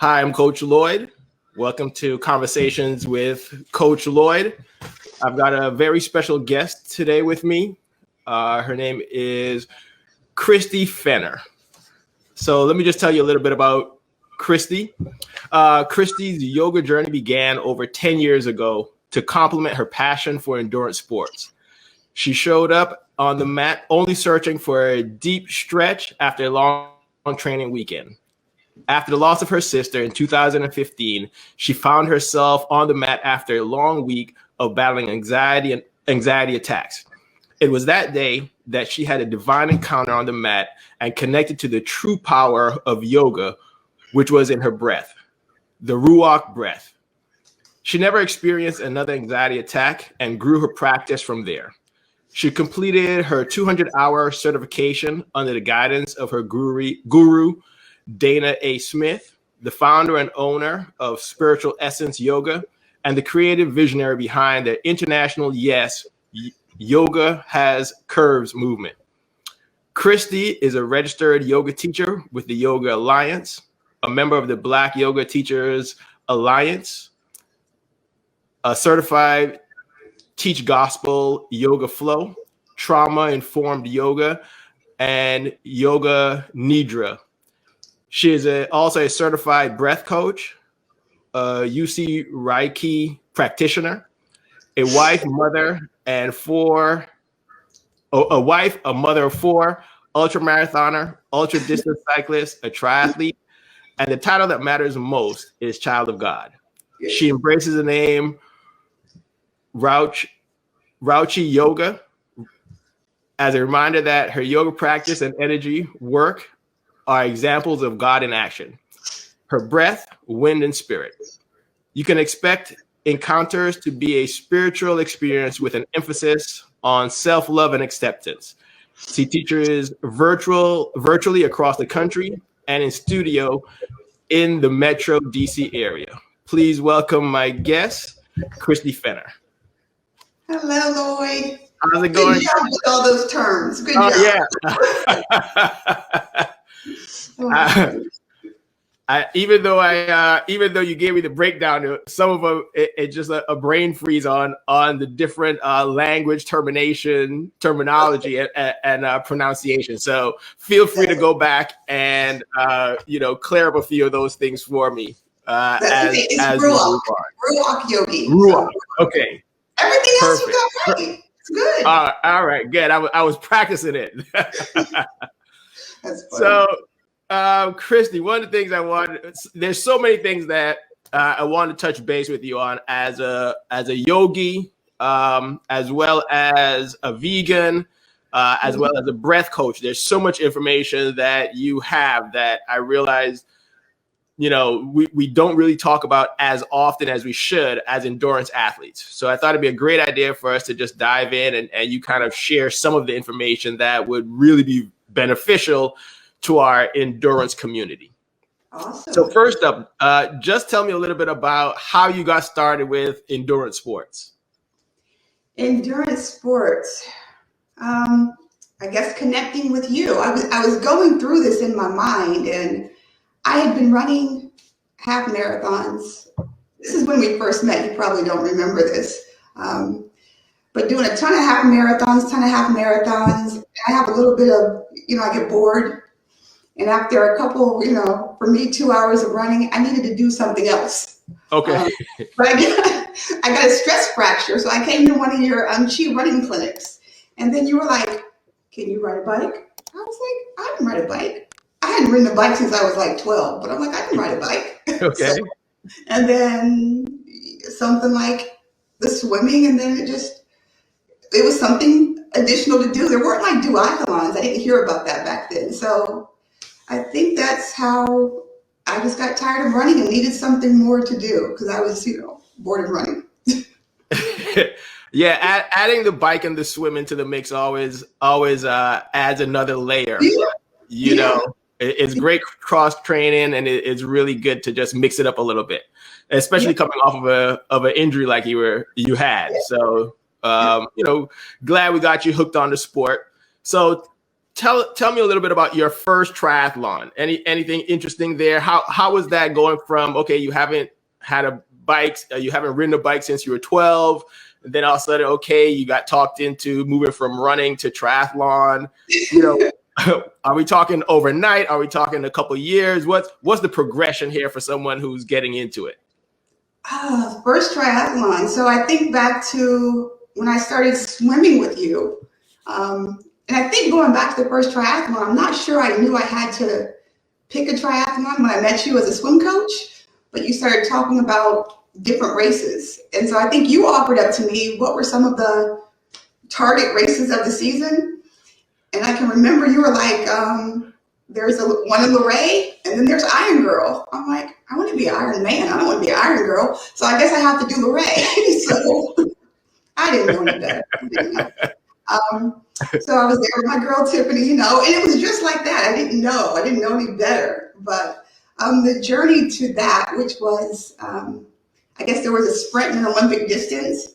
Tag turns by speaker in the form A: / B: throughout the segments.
A: Hi, I'm Coach Lloyd. Welcome to Conversations with Coach Lloyd. I've got a very special guest today with me. Her name is Christy Fenner. So let me just tell you a little bit about Christy. Christy's yoga journey began over 10 years ago to complement her passion for endurance sports. She showed up on the mat only searching for a deep stretch after a long training weekend. After the loss of her sister in 2015, she found herself on the mat after a long week of battling anxiety attacks. It was that day that she had a divine encounter on the mat and connected to the true power of yoga, which was in her breath, the Ruach breath. She never experienced another anxiety attack and grew her practice from there. She completed her 200-hour certification under the guidance of her guru, Dana A. Smith, the founder and owner of Spiritual Essence Yoga, and the creative visionary behind the international Yoga Has Curves movement. Christy is a registered yoga teacher with the Yoga Alliance, a member of the Black Yoga Teachers Alliance, a certified Teach Gospel Yoga Flow, Trauma-Informed Yoga, and Yoga Nidra. She is also a certified breath coach, a Usui Reiki Practitioner, a wife, a mother of four, ultramarathoner, ultra-distance cyclist, a triathlete, and the title that matters most is Child of God. She embraces the name Ruach Yogi as a reminder that her yoga practice and energy work are examples of God in action. Her breath, wind, and spirit. You can expect encounters to be a spiritual experience with an emphasis on self-love and acceptance. She teaches virtually across the country and in studio in the Metro DC area. Please welcome my guest, Christy Fenner.
B: Hello, Lloyd.
A: How's it going?
B: Good job with all those terms. Good job.
A: Yeah. Even though you gave me the breakdown, some of them it's just a brain freeze on the different language terminology and pronunciation. So feel free to go back and clear up a few of those things for me.
B: It's Ruach Yogi.
A: Ruach. Okay.
B: Everything else you got right. It's good.
A: All right, good. I was practicing it.
B: That's funny.
A: So, Christy, one of the things there's so many things that I want to touch base with you on as a yogi, as well as a vegan, as well as a breath coach. There's so much information that you have that I realize, we don't really talk about as often as we should as endurance athletes. So I thought it'd be a great idea for us to just dive in and you kind of share some of the information that would really be beneficial to our endurance community.
B: Awesome.
A: So first up, just tell me a little bit about how you got started with endurance sports.
B: Endurance sports. I guess connecting with you. I was going through this in my mind, and I had been running half marathons. This is when we first met. You probably don't remember this. But doing a ton of half marathons. I have a little bit of, I get bored. And after a couple, for me, 2 hours of running, I needed to do something else.
A: Okay.
B: But I got a stress fracture. So I came to one of your cheap running clinics. And then you were like, can you ride a bike? I was like, I can ride a bike. I hadn't ridden a bike since I was like 12, but I'm like, I can ride a bike.
A: Okay.
B: And then something like the swimming, and then it was something additional to do. There weren't like duathlons. I didn't hear about that back then. So I think that's how I just got tired of running and needed something more to do because I was, bored of running.
A: Yeah, adding the bike and the swimming to the mix always adds another layer.
B: Yeah.
A: It's great cross training, and it's really good to just mix it up a little bit, especially coming off of an injury like you had. So glad we got you hooked on the sport. So tell me a little bit about your first triathlon. Anything interesting there? How was that going from, okay, you haven't had a bike, you haven't ridden a bike since you were 12, and then all of a sudden, okay, you got talked into moving from running to triathlon. You know, are we talking overnight? Are we talking a couple of years? What's the progression here for someone who's getting into it?
B: First triathlon. So I think back to when I started swimming with you. And I think going back to the first triathlon, I'm not sure I knew I had to pick a triathlon when I met you as a swim coach, but you started talking about different races. And so I think you offered up to me what were some of the target races of the season. And I can remember you were like, there's one in L.I.F.E, and then there's Iron Girl. I'm like, I want to be Iron Man. I don't want to be Iron Girl. So I guess I have to do L.I.F.E. So I didn't know any better. So I was there with my girl Tiffany, you know, and it was just like that. I didn't know any better. But the journey to that, which was, I guess there was a sprint and an Olympic distance.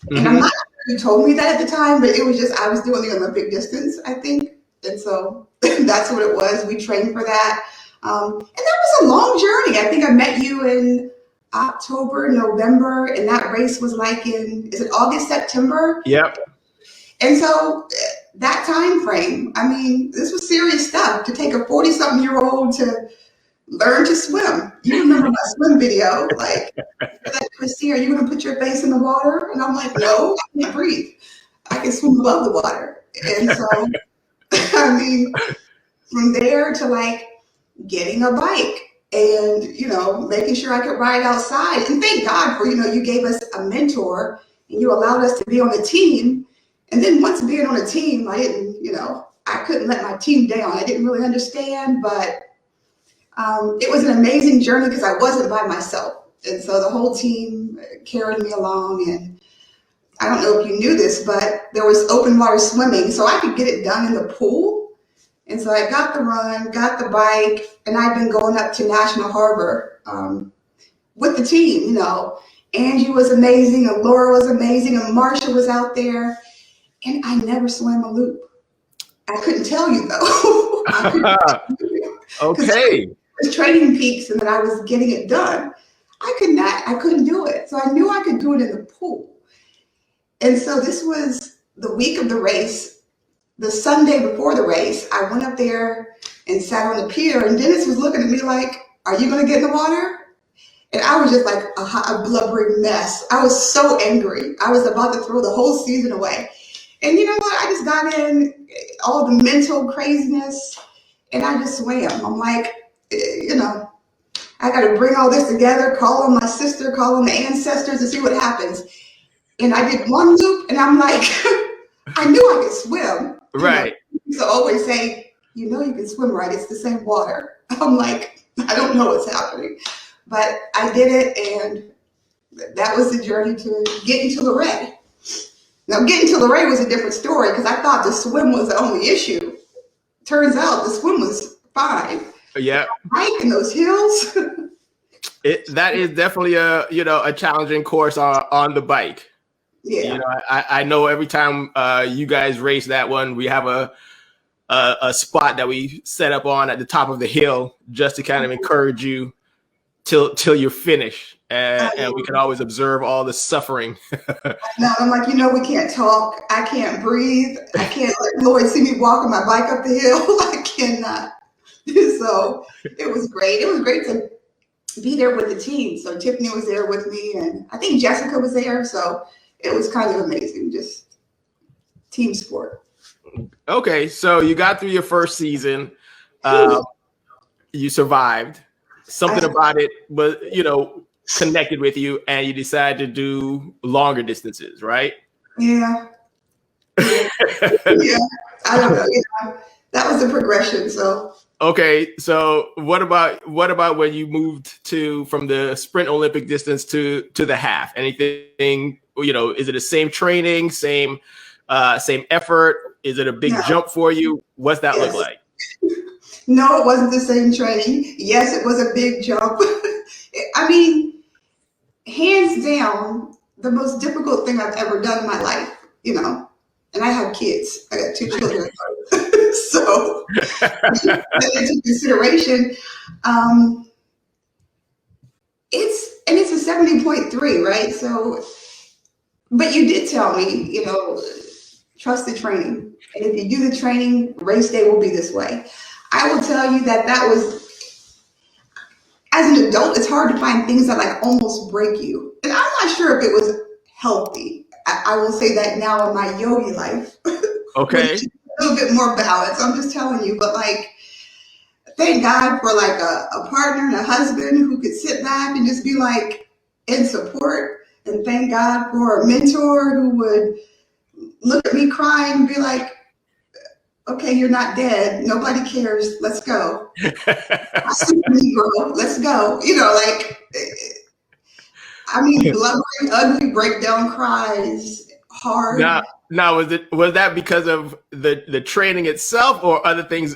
B: Mm-hmm. And I'm not sure you told me that at the time, but it was just, I was doing the Olympic distance, I think. And so that's what it was. We trained for that. And that was a long journey. I think I met you in October, November, and that race was like is it August, September?
A: Yep.
B: And so that time frame, I mean, this was serious stuff to take a 40-something-year-old to learn to swim. You remember my swim video, like, Christy, are you going to put your face in the water? And I'm like, no, I can't breathe. I can swim above the water. And so, I mean, from there to like getting a bike and, you know, making sure I could ride outside. And thank God for, you know, you gave us a mentor and you allowed us to be on a team. And then once being on a team, I didn't, you know, I couldn't let my team down. I didn't really understand, but it was an amazing journey because I wasn't by myself. And so the whole team carried me along. And I don't know if you knew this, but there was open water swimming, so I could get it done in the pool. And so I got the run, got the bike, and I've been going up to National Harbor with the team, you know. Angie was amazing, and Laura was amazing, and Marsha was out there. And I never swam a loop. I couldn't tell you, though.
A: Okay.
B: I was training peaks, and then I was getting it done. I couldn't do it. So I knew I could do it in the pool. And so this was the week of the race. The Sunday before the race, I went up there and sat on the pier, and Dennis was looking at me like, are you going to get in the water? And I was just like a blubbering mess. I was so angry. I was about to throw the whole season away. And you know what? I just got in all the mental craziness and I just swam. I'm like, you know, I got to bring all this together, call on my sister, call on the ancestors to see what happens. And I did one loop and I'm like, I knew I could swim.
A: Right.
B: You know, so always say, you know, you can swim, right? It's the same water. I'm like, I don't know what's happening. But I did it and that was the journey to getting to L.I.F.E. Now, getting to L.I.F.E was a different story because I thought the swim was the only issue. Turns out the swim was fine.
A: Yeah.
B: Hiking those hills.
A: That is definitely a challenging course on the bike.
B: Yeah.
A: You know, I know every time you guys race that one, we have a spot that we set up on at the top of the hill just to kind of encourage you till you finish. And we can always observe all the suffering.
B: No, I'm like, you know, we can't talk. I can't breathe. I can't let Lloyd see me walking my bike up the hill. I cannot. So it was great. It was great to be there with the team. So Tiffany was there with me, and I think Jessica was there. So it was kind of amazing, just team sport.
A: Okay, so you got through your first season. You survived. Something about it was, you know, connected with you, and you decided to do longer distances, right?
B: Yeah. Yeah. I don't know. Yeah. That was the progression. So.
A: Okay, so what about when you moved from the sprint Olympic distance to the half? Anything, you know, is it the same training, same effort? Is it a big jump for you? What's that look like?
B: No, it wasn't the same training. Yes, it was a big jump. I mean, hands down, the most difficult thing I've ever done in my life, you know, and I have kids. I got 2 children. So So that into consideration. It's a 70.3, right? So, but you did tell me, trust the training. And if you do the training, race day will be this way. I will tell you that was, as an adult, it's hard to find things that like almost break you. And I'm not sure if it was healthy. I will say that now in my yogi life.
A: Okay.
B: A little bit more balance. I'm just telling you, but like, thank God for like a partner and a husband who could sit back and just be like in support. And thank God for a mentor who would look at me crying and be like, okay, you're not dead. Nobody cares. Let's go. Negro, let's go. Blubbering, ugly, breakdown cries, hard.
A: Now, was that because of the training itself, or other things?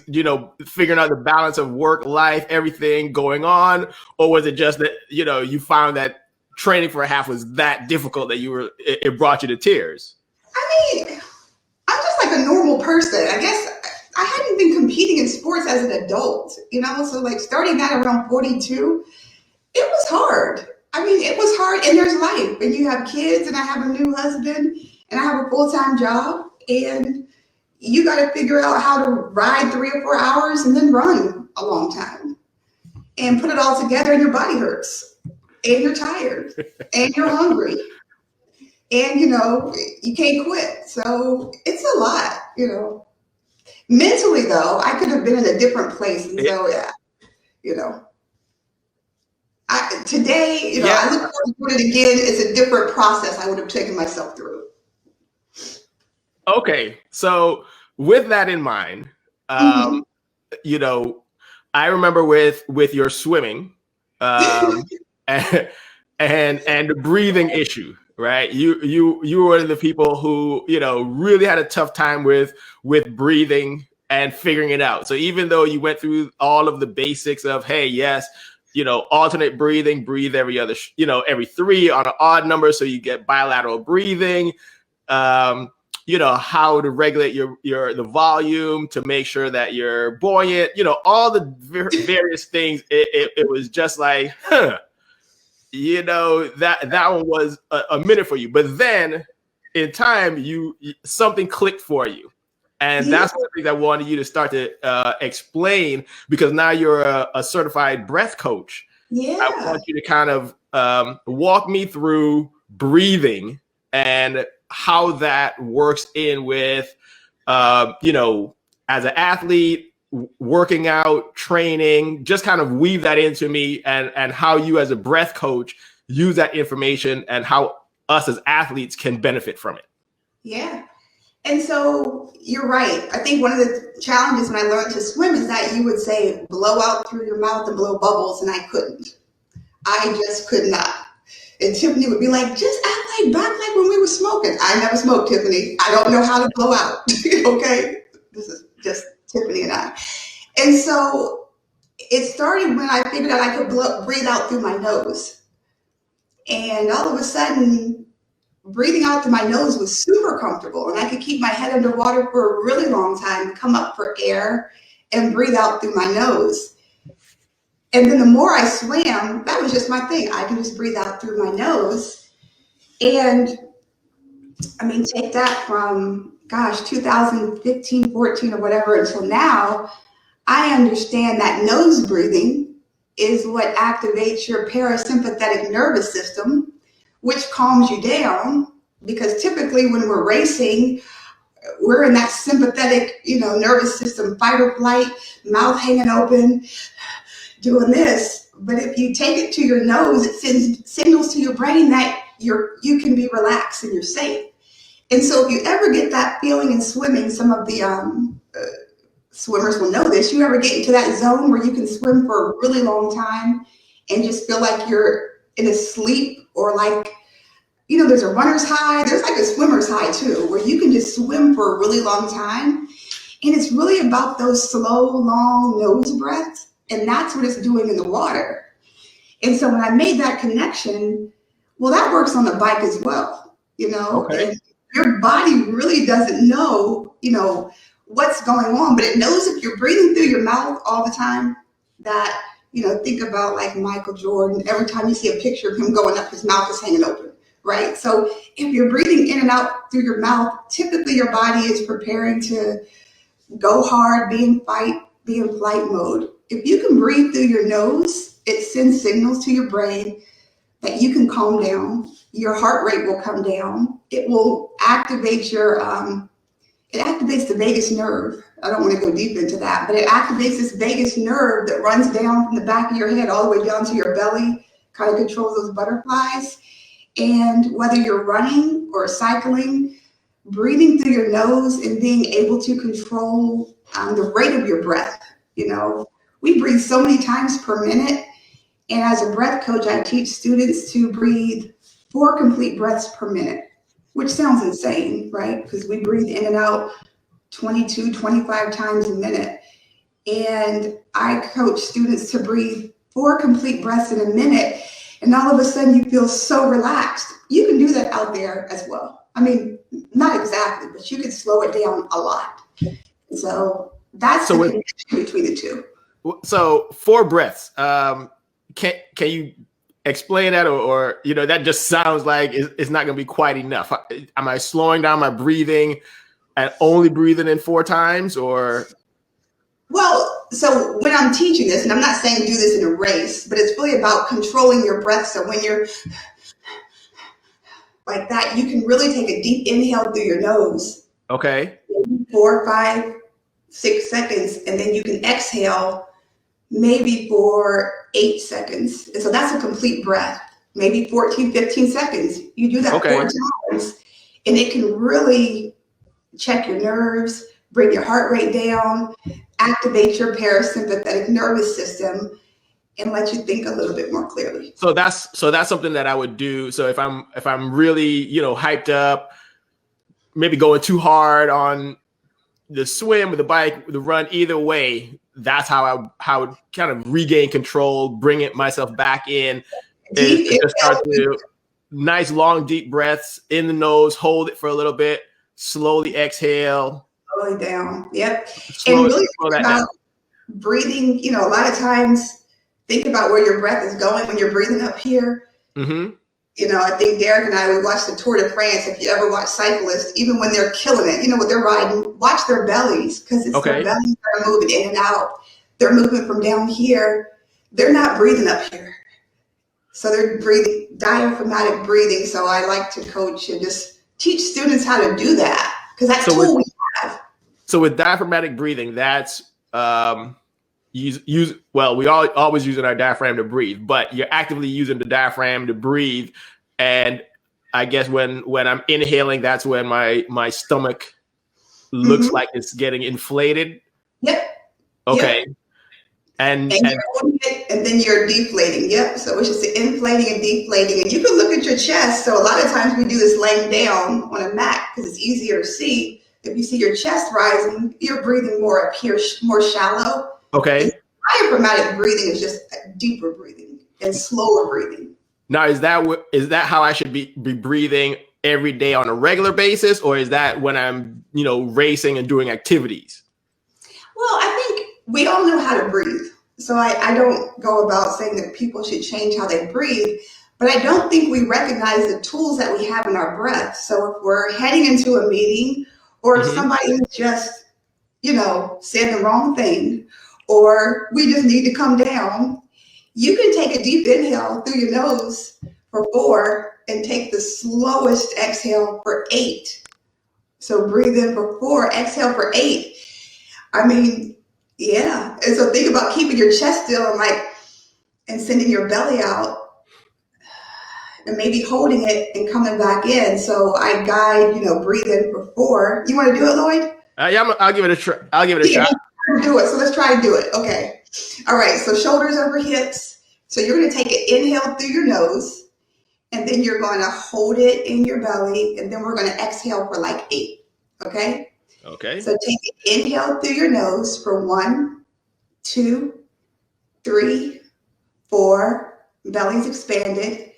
A: Figuring out the balance of work, life, everything going on, or was it just that you found that training for a half was that difficult that it brought you to tears?
B: I mean, I'm just like a normal person. I guess I hadn't been competing in sports as an adult, so like starting out around 42, it was hard. I mean, it was hard, and there's life, and you have kids, and I have a new husband, and I have a full-time job, and you got to figure out how to ride 3 or 4 hours and then run a long time and put it all together, and your body hurts, and you're tired, and you're hungry, and you can't quit. So it's a lot. Mentally, though, I could have been in a different place, and so today, I look forward to doing it again. It's a different process I would have taken myself through.
A: Okay, so with that in mind, I remember with your swimming, and the breathing issue, right? You were one of the people who really had a tough time with breathing and figuring it out. So even though you went through all of the basics of, hey, yes, alternate breathing, breathe every other, every 3 on an odd number, so you get bilateral breathing. How to regulate the volume to make sure that you're buoyant, all the various things. It was just like, that one was a minute for you. But then in time, something clicked for you. And that's one of the things I wanted you to start to explain, because now you're a certified breath coach.
B: Yeah.
A: I want you to kind of walk me through breathing and how that works in with, as an athlete, working out, training, just kind of weave that into me, and how you as a breath coach use that information and how us as athletes can benefit from it.
B: Yeah. And so you're right. I think one of the challenges when I learned to swim is that you would say, blow out through your mouth and blow bubbles, and I couldn't. I just could not. And Tiffany would be like, just act like back like when we were smoking. I never smoked, Tiffany. I don't know how to blow out. Okay? This is just Tiffany and I. And so it started when I figured out I could breathe out through my nose. And all of a sudden, breathing out through my nose was super comfortable. And I could keep my head underwater for a really long time, come up for air, and breathe out through my nose. And then the more I swam, that was just my thing. I can just breathe out through my nose. And take that from, 2015, 14 or whatever until now, I understand that nose breathing is what activates your parasympathetic nervous system, which calms you down, because typically when we're racing, we're in that sympathetic, nervous system, fight or flight, mouth hanging open, doing this. But if you take it to your nose, it sends signals to your brain that you can be relaxed and you're safe. And so if you ever get that feeling in swimming, some of the swimmers will know this, you ever get into that zone where you can swim for a really long time and just feel like you're in a sleep, or like, there's a runner's high, there's like a swimmer's high too, where you can just swim for a really long time. And it's really about those slow, long nose breaths. And that's what it's doing in the water. And so when I made that connection, well, that works on the bike as well,
A: Okay.
B: And your body really doesn't know, what's going on, but it knows if you're breathing through your mouth all the time, that, think about like Michael Jordan. Every time you see a picture of him going up, his mouth is hanging open, right? So if you're breathing in and out through your mouth, typically your body is preparing to go hard, be in flight mode. If you can breathe through your nose, it sends signals to your brain that you can calm down. Your heart rate will come down. It will activate it activates the vagus nerve. I don't want to go deep into that, but it activates this vagus nerve that runs down from the back of your head all the way down to your belly, kind of controls those butterflies. And whether you're running or cycling, breathing through your nose and being able to control the rate of your breath. We breathe so many times per minute. And as a breath coach, I teach students to breathe 4 complete breaths per minute, which sounds insane, right? Because we breathe in and out 22, 25 times a minute. And I coach students to breathe 4 complete breaths in a minute. And all of a sudden you feel so relaxed. You can do that out there as well. I mean, not exactly, but you can slow it down a lot. So that's the connection between the two.
A: So 4 breaths. Can you explain that, or that just sounds like it's not going to be quite enough? Am I slowing down my breathing and only breathing in 4 times, or?
B: Well, so when I'm teaching this, and I'm not saying do this in a race, but it's really about controlling your breath. So when you're like that, you can really take a deep inhale through your nose.
A: Okay.
B: 4, 5, 6 seconds, and then you can exhale maybe for 8 seconds. And so that's a complete breath, maybe 14, 15 seconds. You do that 4 times, and it can really check your nerves, bring your heart rate down, activate your parasympathetic nervous system, and let you think a little bit more clearly.
A: So that's something that I would do. So if I'm really, hyped up, maybe going too hard on the swim or the bike, the run, either way, that's how I would kind of regain control, bring myself back in, and just start to nice long deep breaths in the nose, hold it for a little bit, slowly exhale.
B: Slowly down. Yep. And really think about breathing, a lot of times think about where your breath is going when you're breathing up here.
A: Mm-hmm.
B: I think Derek and I, we watched the Tour de France. If you ever watch cyclists, even when they're killing it, when they're riding, watch their bellies, because it's their bellies that are moving in and out. They're moving from down here. They're not breathing up here. So they're breathing diaphragmatic breathing. So I like to coach and just teach students how to do that, because that's tool we have.
A: So with diaphragmatic breathing, that's we always using our diaphragm to breathe, but you're actively using the diaphragm to breathe. And I guess when I'm inhaling, that's when my stomach looks like it's getting inflated.
B: Yep.
A: Okay.
B: Yep. And then you're deflating. Yep. So it's just inflating and deflating. And you can look at your chest. So a lot of times we do this laying down on a mat because it's easier to see. If you see your chest rising, you're breathing more up here, more shallow.
A: Okay.
B: Diaphragmatic breathing is just deeper breathing and slower breathing.
A: Now, is that how I should be breathing every day on a regular basis, or is that when I'm, racing and doing activities?
B: Well, I think we all know how to breathe. So I don't go about saying that people should change how they breathe, but I don't think we recognize the tools that we have in our breath. So if we're heading into a meeting, or if somebody is just, said the wrong thing, or we just need to come down, you can take a deep inhale through your nose for 4 and take the slowest exhale for 8. So breathe in for 4, exhale for 8. I mean, yeah. And so think about keeping your chest still and sending your belly out and maybe holding it and coming back in. So I guide, breathe in for 4. You want to do it, Lloyd?
A: Yeah, I'll give it a try. I'll give it a shot.
B: Do it. So let's try and do it. Okay. All right. So shoulders over hips. So you're going to take an inhale through your nose, and then you're going to hold it in your belly, and then we're going to exhale for 8. Okay.
A: Okay.
B: So take an inhale through your nose for 1, 2, 3, 4. Belly's expanded.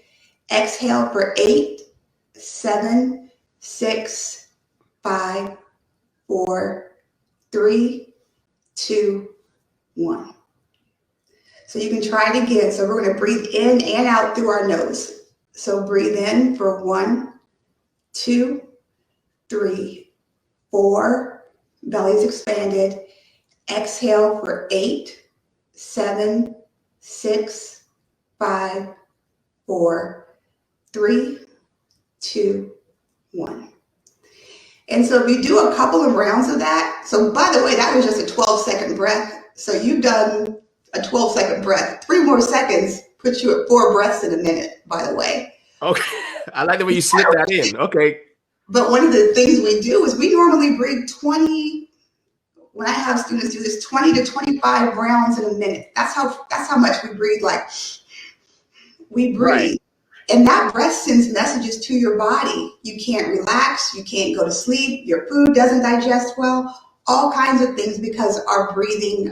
B: Exhale for 8, 7, 6, 5, 4, 3, 2, 1. So you can try it again. So we're going to breathe in and out through our nose. So breathe in for 1, 2, 3, 4. Belly's expanded. Exhale for 8, 7, 6, 5, 4, 3, 2, 1. And so if you do a couple of rounds of that, so by the way, that was just a 12-second breath. So you've done a 12-second breath. 3 more seconds puts you at 4 breaths in a minute, by the way.
A: Okay. I like the way you slip that in. Okay.
B: But one of the things we do is we normally breathe 20, when I have students do this, 20 to 25 rounds in a minute. That's how much we breathe. Like, we breathe. Right. And that breath sends messages to your body. You can't relax. You can't go to sleep. Your food doesn't digest well. All kinds of things because our breathing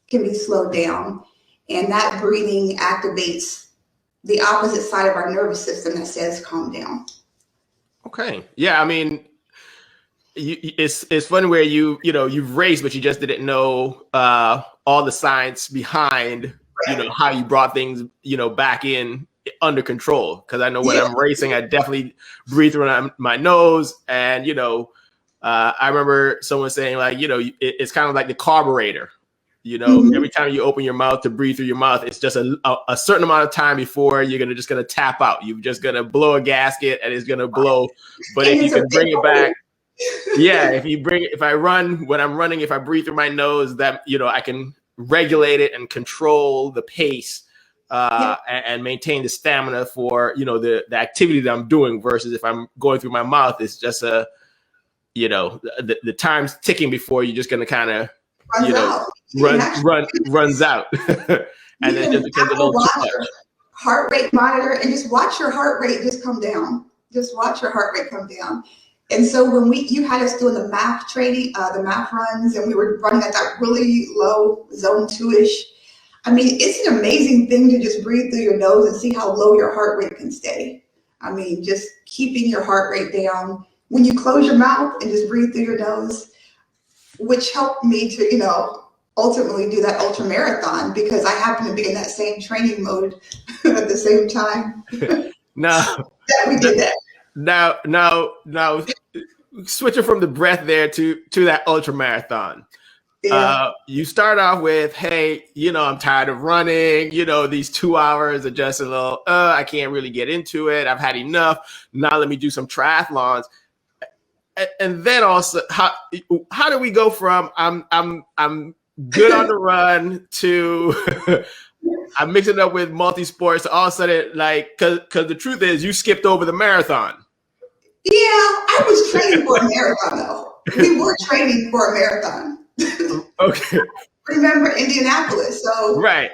B: can be slowed down. And that breathing activates the opposite side of our nervous system that says calm down. Okay.
A: Yeah. I mean, it's fun where you've raced, but you just didn't know all the science behind, how you brought things, back in under control. Because I know when I'm racing, I definitely breathe through my nose. And, I remember someone saying like, it's kind of like the carburetor. Every time you open your mouth to breathe through your mouth, it's just a certain amount of time before you're just gonna tap out. You're just gonna blow a gasket and it's gonna blow. But if you can bring it back, if I run when I'm running, if I breathe through my nose, that I can regulate it and control the pace and maintain the stamina for the activity that I'm doing. Versus if I'm going through my mouth, it's just the time's ticking before you're just gonna kind of runs out. And then just becomes a little too much.
B: Heart rate monitor and just watch your heart rate just come down. Just watch your heart rate come down. And so when you had us doing the math training, the math runs, and we were running at that really low zone 2-ish. I mean, it's an amazing thing to just breathe through your nose and see how low your heart rate can stay. I mean, just keeping your heart rate down. When you close your mouth and just breathe through your nose, which helped me to, ultimately do that ultra marathon because I happen to be in that same training mode at the same time. We did that.
A: Now, switching from the breath there to that ultra marathon. Yeah. You start off with, hey, I'm tired of running. These 2 hours are just a little. I can't really get into it. I've had enough. Now let me do some triathlons. And then also, how do we go from I'm good on the run to I'm mixing it up with multi-sports all of a sudden, like, because the truth is you skipped over the marathon.
B: Yeah, I was training for a marathon though. We were training for a marathon.
A: Okay.
B: Remember Indianapolis? So
A: right.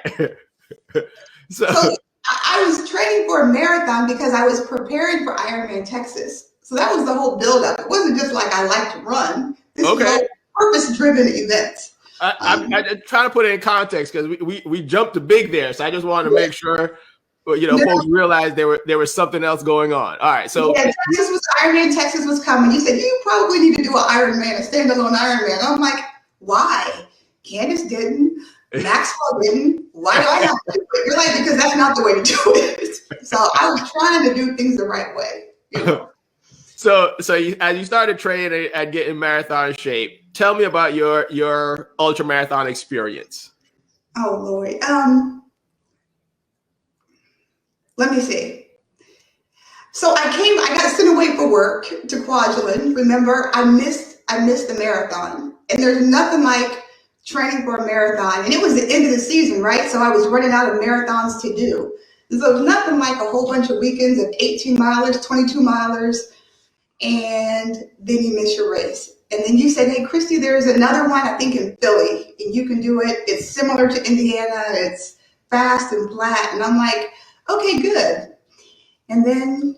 A: So
B: I was training for a marathon because I was preparing for Ironman Texas. So that was the whole buildup. It wasn't just like I like to run. This was a purpose-driven event.
A: I'm trying to put it in context because we jumped to big there. So I just wanted to make sure folks realized there was something else going on. All right, so
B: Ironman Texas was coming. You said you probably need to do an Ironman, a standalone Ironman. I'm like, why? Candace didn't. Maxwell didn't. Why do I have to do it? You're like, because that's not the way to do it. So I was trying to do things the right way.
A: So as you started training and getting marathon shape, tell me about your ultra marathon experience.
B: Oh Lord. Let me see. So I got sent away for work to Kwajalein. Remember, I missed the marathon. And there's nothing like training for a marathon. And it was the end of the season, right? So I was running out of marathons to do. And so there's nothing like a whole bunch of weekends of 18 milers, 22 milers. And then you miss your race. And then you said, hey, Christy, there's another one, I think in Philly, and you can do it. It's similar to Indiana. It's fast and flat. And I'm like, okay, good. And then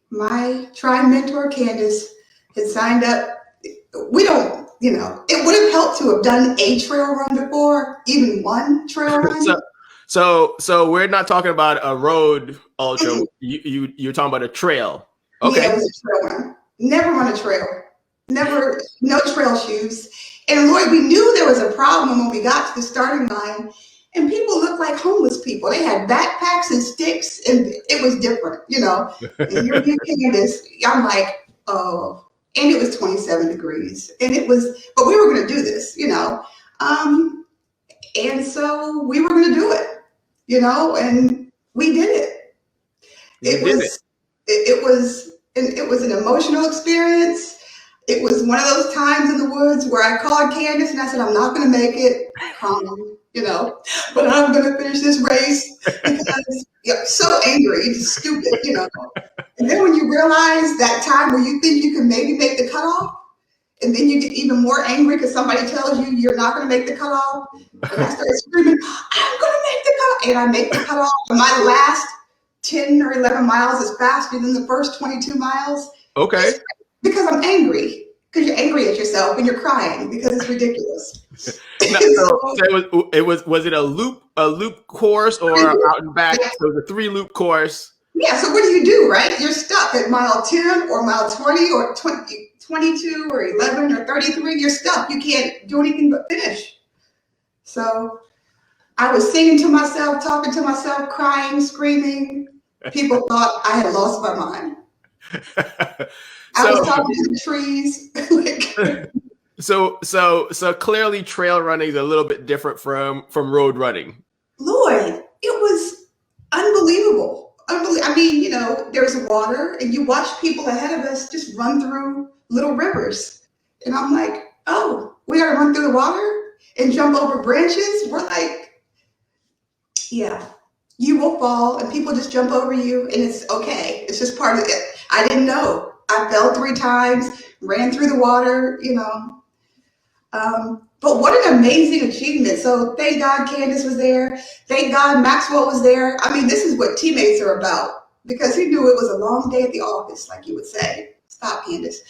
B: my mentor, Candace, had signed up. We don't, it would have helped to have done a trail run before, even one trail run.
A: So we're not talking about a road ultra. You're talking about a trail. Okay.
B: Yeah, it was a trail run. Never run a trail. Never, no trail shoes. And Lloyd, we knew there was a problem when we got to the starting line, and people looked like homeless people. They had backpacks and sticks, and it was different, you know. And here you Candace, I'm like, oh, and it was 27 degrees, and it was, but we were going to do this, you know. And so we were going to do it, you know, and we did it. It was an emotional experience. It was one of those times in the woods where I called Candace and I said, I'm not going to make it, you know, but I'm going to finish this race because you're so angry, it's stupid, you know. And then when you realize that time where you think you can maybe make the cutoff, and then you get even more angry because somebody tells you you're not going to make the cutoff. And I started screaming, I'm going to make the cutoff. And I make the cutoff. And my last 10 or 11 miles is faster than the first 22 miles.
A: Okay.
B: Because I'm angry. Because you're angry at yourself and you're crying because it's ridiculous.
A: So was it a loop course or out and back? Yeah. So it was a 3-loop course.
B: Yeah. So what do, right? You're stuck at mile 10 or mile 20 or 22 or 11 or 33. You're stuck. You can't do anything but finish. So I was singing to myself, talking to myself, crying, screaming. People thought I had lost my mind. I was talking to the trees.
A: So clearly trail running is a little bit different from road running.
B: Lloyd, it was unbelievable. I mean, you know, there's water and you watch people ahead of us just run through little rivers. And I'm like, oh, we got to run through the water and jump over branches. We're like, yeah, you will fall and people just jump over you and it's okay. It's just part of it. I didn't know. I fell 3 times, ran through the water, you know. But what an amazing achievement. So thank God Candace was there. Thank God Maxwell was there. I mean, this is what teammates are about because he knew it was a long day at the office, like you would say. Stop, Candace.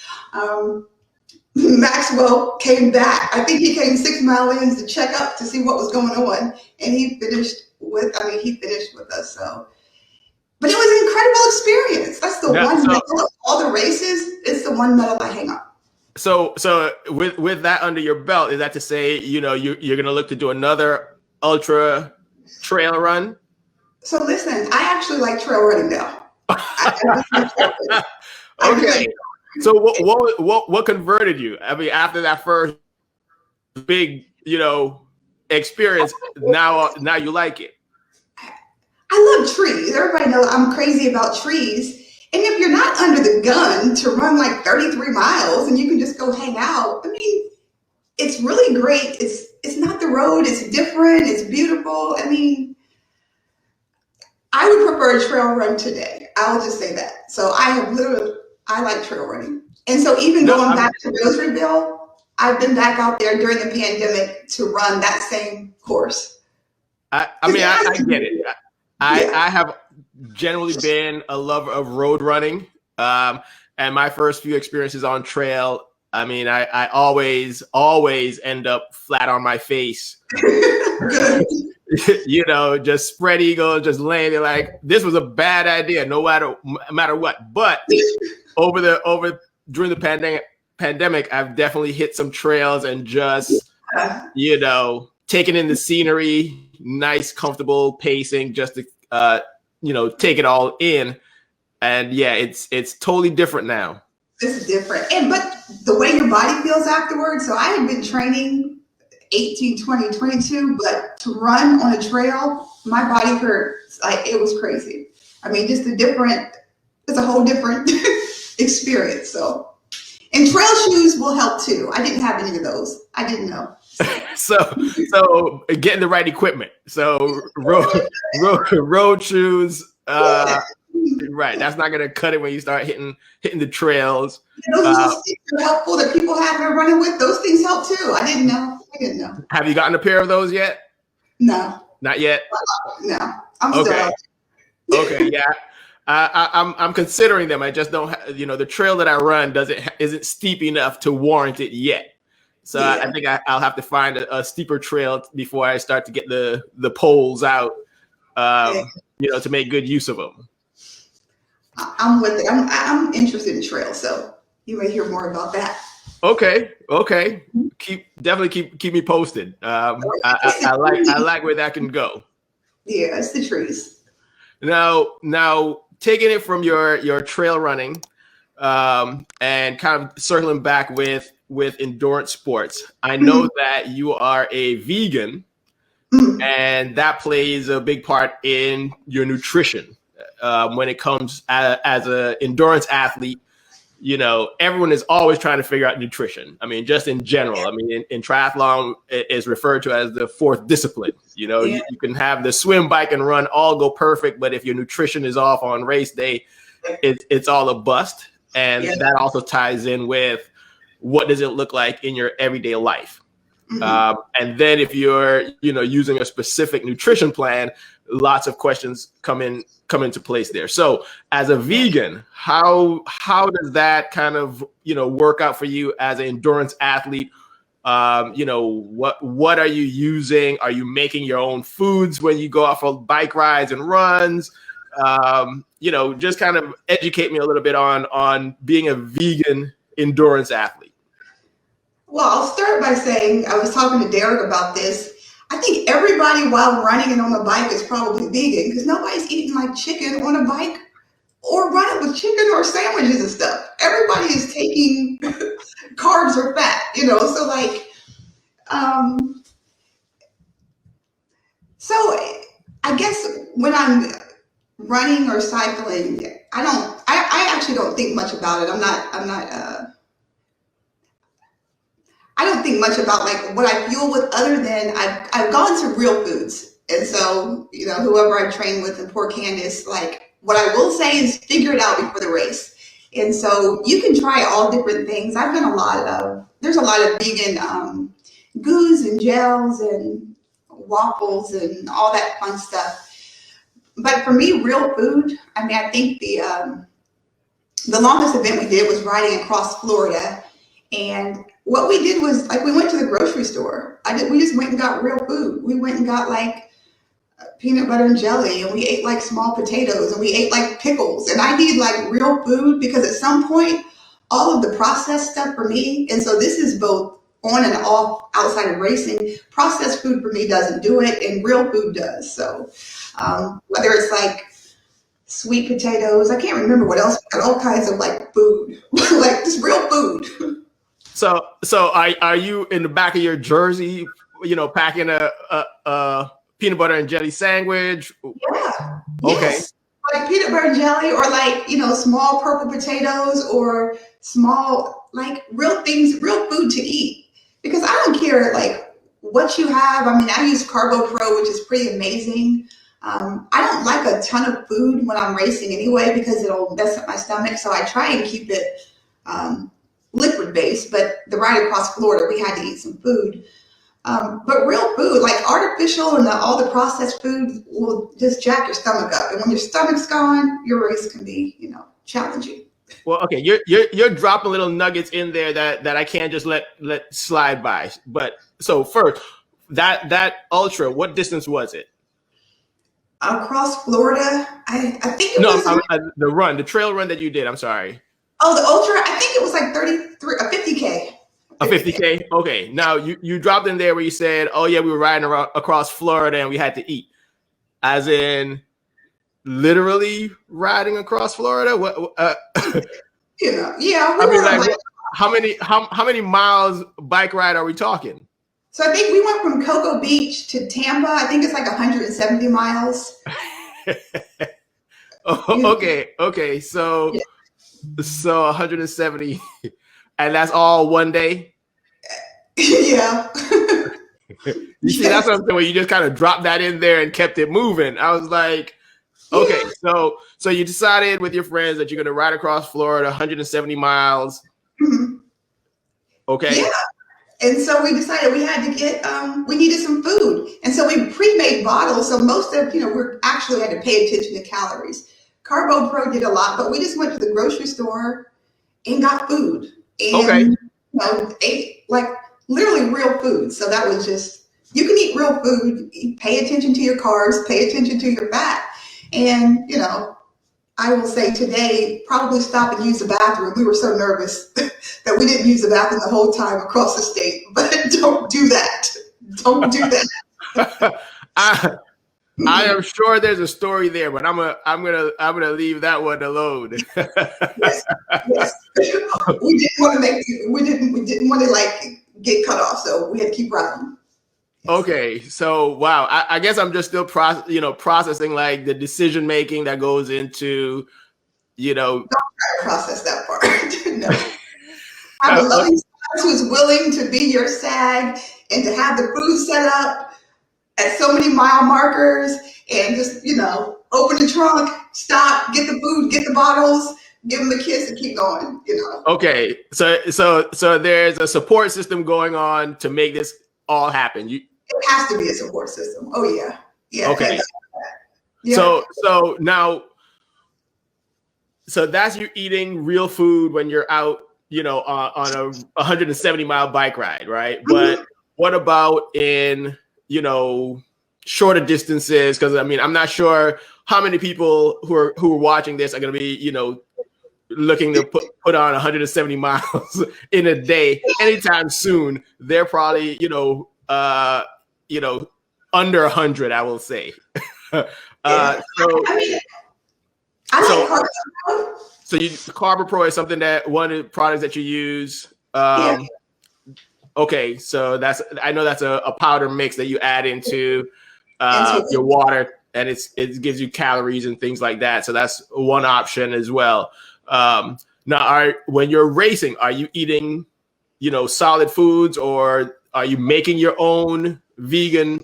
B: Maxwell came back. I think he came 6 miles to check up to see what was going on. And he finished with us. So, but it was an incredible experience. That's the one medal of all the races. It's the one medal I hang up.
A: So with that under your belt, is that to say, you know, you're going to look to do another ultra trail run?
B: So listen, I actually like trail running now.
A: Okay. So what converted you? I mean, after that first big, you know, experience, now you like it.
B: I love trees. Everybody knows I'm crazy about trees. And if you're not under the gun to run like 33 miles and you can just go hang out, I mean, it's really great. It's not the road. It's different. It's beautiful. I mean, I would prefer a trail run today. I will just say that. So I like trail running. And so even going back to Rosarville, I've been back out there during the pandemic to run that same course.
A: I mean, I get it. I have generally been a lover of road running. And my first few experiences on trail, I mean, I always end up flat on my face. You know, just spread eagle, just laying there like this was a bad idea, no matter what. But during the pandemic, I've definitely hit some trails and just, you know, taking in the scenery, nice, comfortable pacing, just to, you know, take it all in. And yeah, it's totally different now.
B: It's different. But the way your body feels afterwards. So I had been training 18, 20, 22, but to run on a trail, my body hurt. Like it was crazy. I mean, it's a whole different experience. So, and trail shoes will help too. I didn't have any of those. I didn't know. So getting the right equipment. So road shoes, right. That's not gonna cut it when you start hitting the trails. Those are helpful that people have been running with. Those things help too. I didn't know.
A: Have you gotten a pair of those yet?
B: No.
A: Not yet.
B: No. I'm still out.
A: Okay. Yeah. I'm considering them. I just don't. You know, the trail that I run isn't steep enough to warrant it yet. So yeah. I think I'll have to find a steeper trail before I start to get the poles out, you know, to make good use of them.
B: I'm with it. I'm interested in trails, so you may hear more about that.
A: Okay. Keep me posted. I like where that can go.
B: Yeah, it's the trees.
A: Now taking it from your trail running, and kind of circling back with endurance sports. I know that you are a vegan, and that plays a big part in your nutrition. When it comes as an endurance athlete, everyone is always trying to figure out nutrition. I mean, just in general. I mean, in triathlon, it is referred to as the fourth discipline. You can have the swim, bike, and run all go perfect, but if your nutrition is off on race day, it's all a bust. And that also ties in with what does it look like in your everyday life. And then if you're, using a specific nutrition plan, lots of questions come into place there. So as a vegan, how does that kind of, work out for you as an endurance athlete? What are you using? Are you making your own foods when you go out for bike rides and runs? Just kind of educate me a little bit on being a vegan endurance athlete.
B: Well, I'll start by saying, I was talking to Derek about this. I think everybody while running and on a bike is probably vegan because nobody's eating like chicken on a bike or running with chicken or sandwiches and stuff. Everybody is taking carbs or fat, so like, so I guess when I'm running or cycling, I actually don't think much about it. I don't think much about like what I fuel with other than I've gone to real foods. And so, whoever I train with in Poor Candace, like what I will say is figure it out before the race. And so you can try all different things. I've done there's a lot of vegan goos and gels and waffles and all that fun stuff. But for me, real food, I mean, I think the longest event we did was riding across Florida. And what we did was like we went to the grocery store. We just went and got real food. We went and got like peanut butter and jelly, and we ate like small potatoes, and we ate like pickles. And I need like real food because at some point, all of the processed stuff for me, and so this is both on and off outside of racing, processed food for me doesn't do it, and real food does. So whether it's like sweet potatoes, I can't remember what else, but all kinds of like food, like just real food.
A: So are you in the back of your jersey, packing a peanut butter and jelly sandwich?
B: Yeah.
A: Okay.
B: Yes. Like peanut butter and jelly, or like, small purple potatoes, or small, like real things, real food to eat. Because I don't care like what you have. I mean, I use Carbo Pro, which is pretty amazing. I don't like a ton of food when I'm racing anyway, because it'll mess up my stomach. So I try and keep it liquid based, but the ride across Florida, we had to eat some food. But real food, like artificial and all the processed food will just jack your stomach up. And when your stomach's gone, your race can be, challenging.
A: Well, okay, you're dropping little nuggets in there that I can't just let slide by. But so first, that ultra, what distance was it?
B: Across Florida, I think it was
A: the trail run that you did. I'm sorry.
B: Oh, the ultra, I think it was like 50K.
A: A 50K? Okay. Now you dropped in there where you said, oh yeah, we were riding around across Florida and we had to eat. As in literally riding across Florida? What
B: yeah.
A: I mean, like how many miles bike ride are we talking?
B: So I think we went from Cocoa Beach to Tampa. I think it's like 170 miles.
A: Okay. So 170, and that's all one day.
B: Yeah.
A: You see, that's what I'm saying. When you just kind of dropped that in there and kept it moving, I was like, okay. Yeah. So you decided with your friends that you're going to ride across Florida, 170 miles.
B: Mm-hmm.
A: Okay.
B: Yeah. And so we decided we had to get, we needed some food. And so we pre-made bottles. So most of, we actually had to pay attention to calories. Carbo Pro did a lot, but we just went to the grocery store and got food. And, ate like literally real food. So that was just, you can eat real food, pay attention to your carbs, pay attention to your fat. And, I will say today, probably stop and use the bathroom. We were so nervous that we didn't use the bathroom the whole time across the state. But don't do that. Don't do that.
A: I am sure there's a story there, but I'm gonna leave that one alone.
B: Yes, yes. We didn't want to like get cut off, so we had to keep running. Yes.
A: Okay, so wow, I guess I'm just still processing like the decision making that goes into,
B: Don't try to process that part. No. Have a loving spouse who's willing to be your SAG and to have the food set up at so many mile markers and just, open the trunk, stop, get the food, get the bottles, give them a kiss and keep going,
A: Okay, so there's a support system going on to make this all happen.
B: It has to be a support system. Oh yeah. Yeah.
A: Okay.
B: Yeah.
A: So now, so that's you eating real food when you're out, on a 170-mile bike ride, right? But what about in, shorter distances? Because I'm not sure how many people who are watching this are going to be, looking to put on 170 miles in a day anytime soon. They're probably, under 100, I will say. So Carbo Pro is something that one of the products that you use. Okay, so I know that's a powder mix that you add into your water, and it gives you calories and things like that. So that's one option as well. Now, when you're racing, are you eating, solid foods, or are you making your own vegan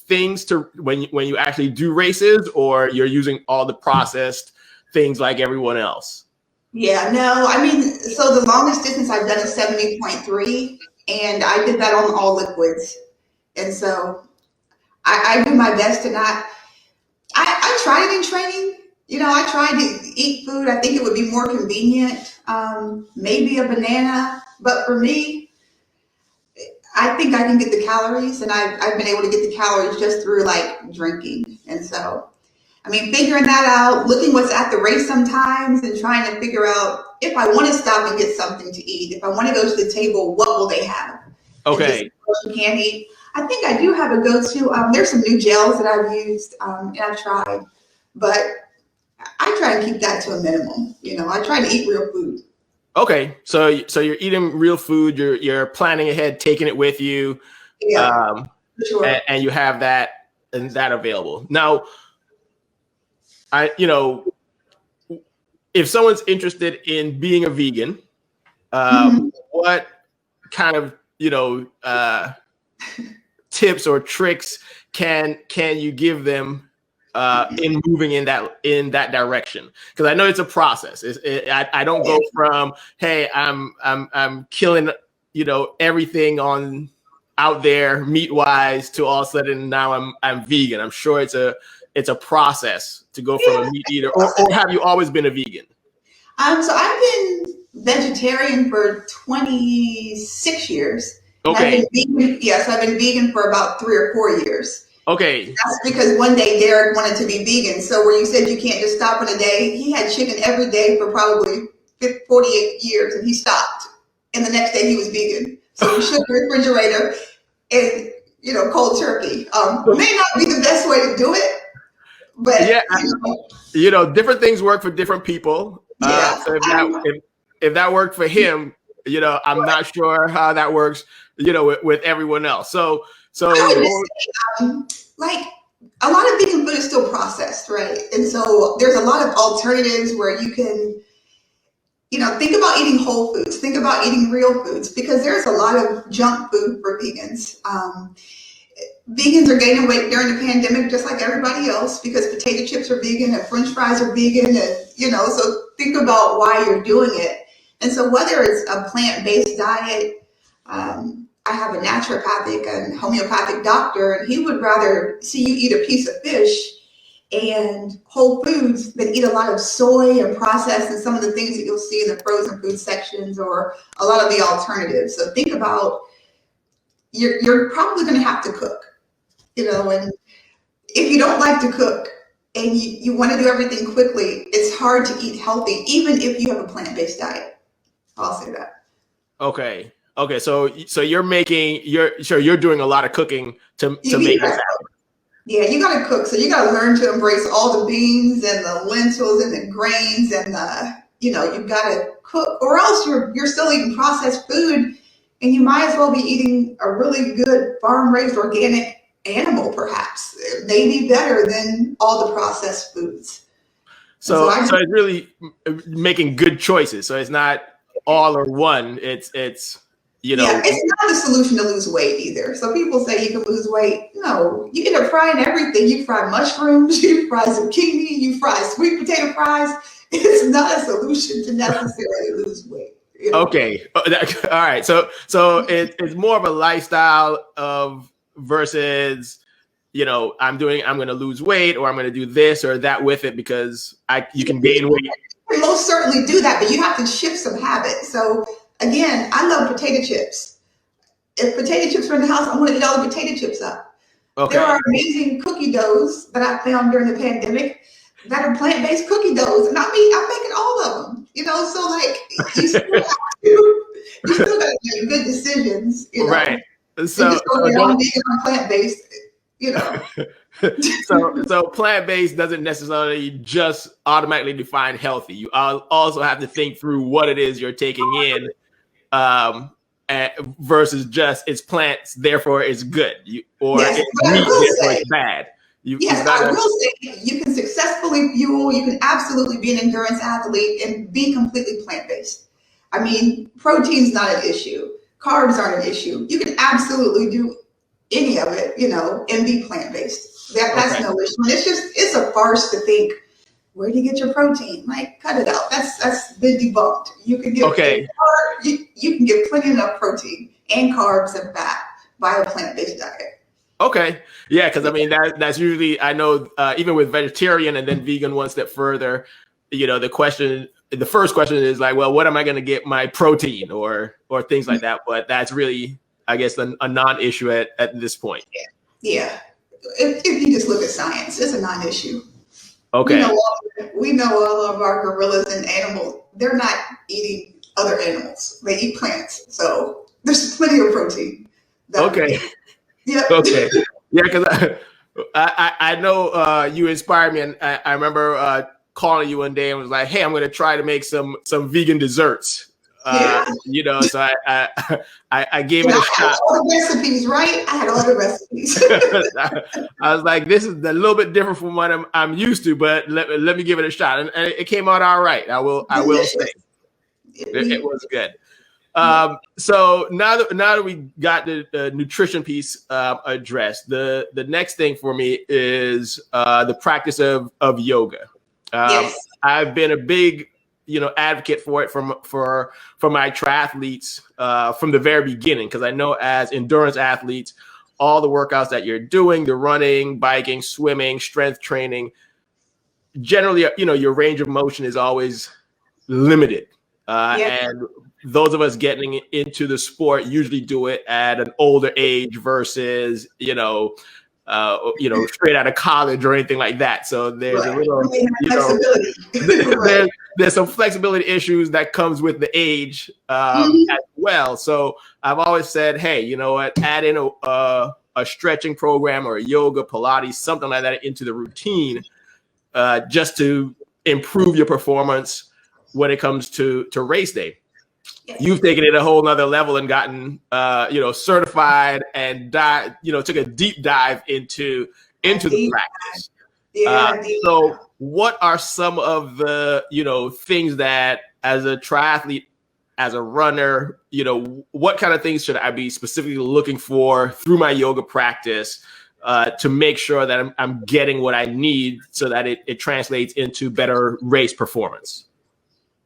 A: things to when you actually do races, or you're using all the processed things like everyone else?
B: Yeah, no, so the longest distance I've done is 70.3, and I did that on all liquids. And so I do my best to not, I tried it in training. I tried to eat food. I think it would be more convenient, maybe a banana. But for me, I think I can get the calories, and I've been able to get the calories just through like drinking. And so, figuring that out, looking what's at the race sometimes and trying to figure out if I want to stop and get something to eat, if I want to go to the table, what will they have?
A: Okay.
B: You can't eat. I think I do have a go-to. There's some new gels that I've used and I've tried, but I try and keep that to a minimum. I try to eat real food.
A: Okay, so you're eating real food. You're planning ahead, taking it with you,
B: for sure.
A: and you have that available. Now, if someone's interested in being a vegan, what kind of tips or tricks can you give them in moving in that direction? Because I know it's a process. I don't go from, hey, I'm killing everything on out there meat wise to all of a sudden now I'm vegan. I'm sure it's a process to go from a meat eater, or have you always been a vegan?
B: So I've been vegetarian for 26 years.
A: Okay.
B: I've been vegan for about 3 or 4 years.
A: Okay.
B: That's because one day Derek wanted to be vegan. So where you said you can't just stop in a day, he had chicken every day for probably 48 years, and he stopped. And the next day he was vegan. So we shut the refrigerator and, cold turkey. May not be the best way to do it, but
A: different things work for different people. So if that worked for him, I'm not sure how that works, with everyone else. So
B: like a lot of vegan food is still processed, right? And so there's a lot of alternatives where you can, think about eating whole foods, think about eating real foods, because there's a lot of junk food for vegans. Vegans are gaining weight during the pandemic, just like everybody else, because potato chips are vegan and French fries are vegan, and so think about why you're doing it. And so whether it's a plant-based diet, I have a naturopathic and homeopathic doctor, and he would rather see you eat a piece of fish and whole foods than eat a lot of soy and processed and some of the things that you'll see in the frozen food sections or a lot of the alternatives. So think about, you're probably going to have to cook, and if you don't like to cook and you want to do everything quickly, it's hard to eat healthy, even if you have a plant-based diet. I'll say that.
A: Okay. So you're doing a lot of cooking to make this happen.
B: Yeah, you got to cook. So you got to learn to embrace all the beans and the lentils and the grains and you've got to cook, or else you're still eating processed food, and you might as well be eating a really good farm-raised organic animal, perhaps. It may be better than all the processed foods.
A: So it's really making good choices. So it's not all or one. It's
B: Yeah, it's not the solution to lose weight either. So people say you can lose weight. No, you end up frying everything. You fry mushrooms, you fry zucchini, you fry sweet potato fries. It's not a solution to necessarily lose weight.
A: Okay. All right. So it's more of a lifestyle versus, I'm going to lose weight, or I'm going to do this or that with it because you can gain weight.
B: You can most certainly do that, but you have to shift some habits. So again, I love potato chips. If potato chips are in the house, I'm going to eat all the potato chips up. Okay. There are amazing cookie doughs that I found during the pandemic that are plant-based cookie doughs, and I'm making all of them. So like you still got to make good decisions.
A: Right.
B: So don't vegan or plant-based.
A: So plant-based doesn't necessarily just automatically define healthy. You also have to think through what it is you're taking in, versus just it's plants, therefore it's good, it's meat, therefore it's bad.
B: I will say you can successfully fuel. You can absolutely be an endurance athlete and be completely plant-based. I mean, protein's not an issue. Carbs aren't an issue. You can absolutely do any of it, and be plant-based. That's no issue. And it's a farce to think, where do you get your protein? Like, cut it out. That's been debunked. You can get you can get plenty enough protein and carbs and fat by a plant-based diet.
A: Okay. Yeah, because I mean that's usually, I know, even with vegetarian and then vegan one step further, the first question is like, well, what am I going to get my protein or things like that? But that's really, I guess, a non-issue at this point.
B: Yeah. If you just look at science, it's a non-issue.
A: Okay.
B: We know all of our gorillas and animals, they're not eating other animals. They eat plants. So there's plenty of protein.
A: Okay.
B: Yeah.
A: Okay. Yeah, because I know you inspired me, and I remember calling you one day and was like, "Hey, I'm going to try to make some vegan desserts." So I gave it a shot.
B: I had all the recipes, right? I had all the recipes.
A: I was like, "This is a little bit different from what I'm used to, but let me give it a shot," and it came out all right. I will say it was good. So now that we got the nutrition piece addressed, the next thing for me is the practice of yoga.
B: Yes.
A: I've been a big advocate for it for my triathletes from the very beginning, because I know as endurance athletes, all the workouts that you're doing, the running, biking, swimming, strength training, generally, your range of motion is always limited. And those of us getting into the sport usually do it at an older age versus, straight out of college or anything like that. So there's a little, there's some flexibility issues that comes with the age as well. So I've always said, hey, you know what, add in a stretching program or a yoga, Pilates, something like that into the routine, just to improve your performance when it comes to race day. Yes. You've taken it a whole nother level and gotten, certified and took a deep dive into the practice. So what are some of the, things that as a triathlete, as a runner, what kind of things should I be specifically looking for through my yoga practice to make sure that I'm getting what I need so that it translates into better race performance?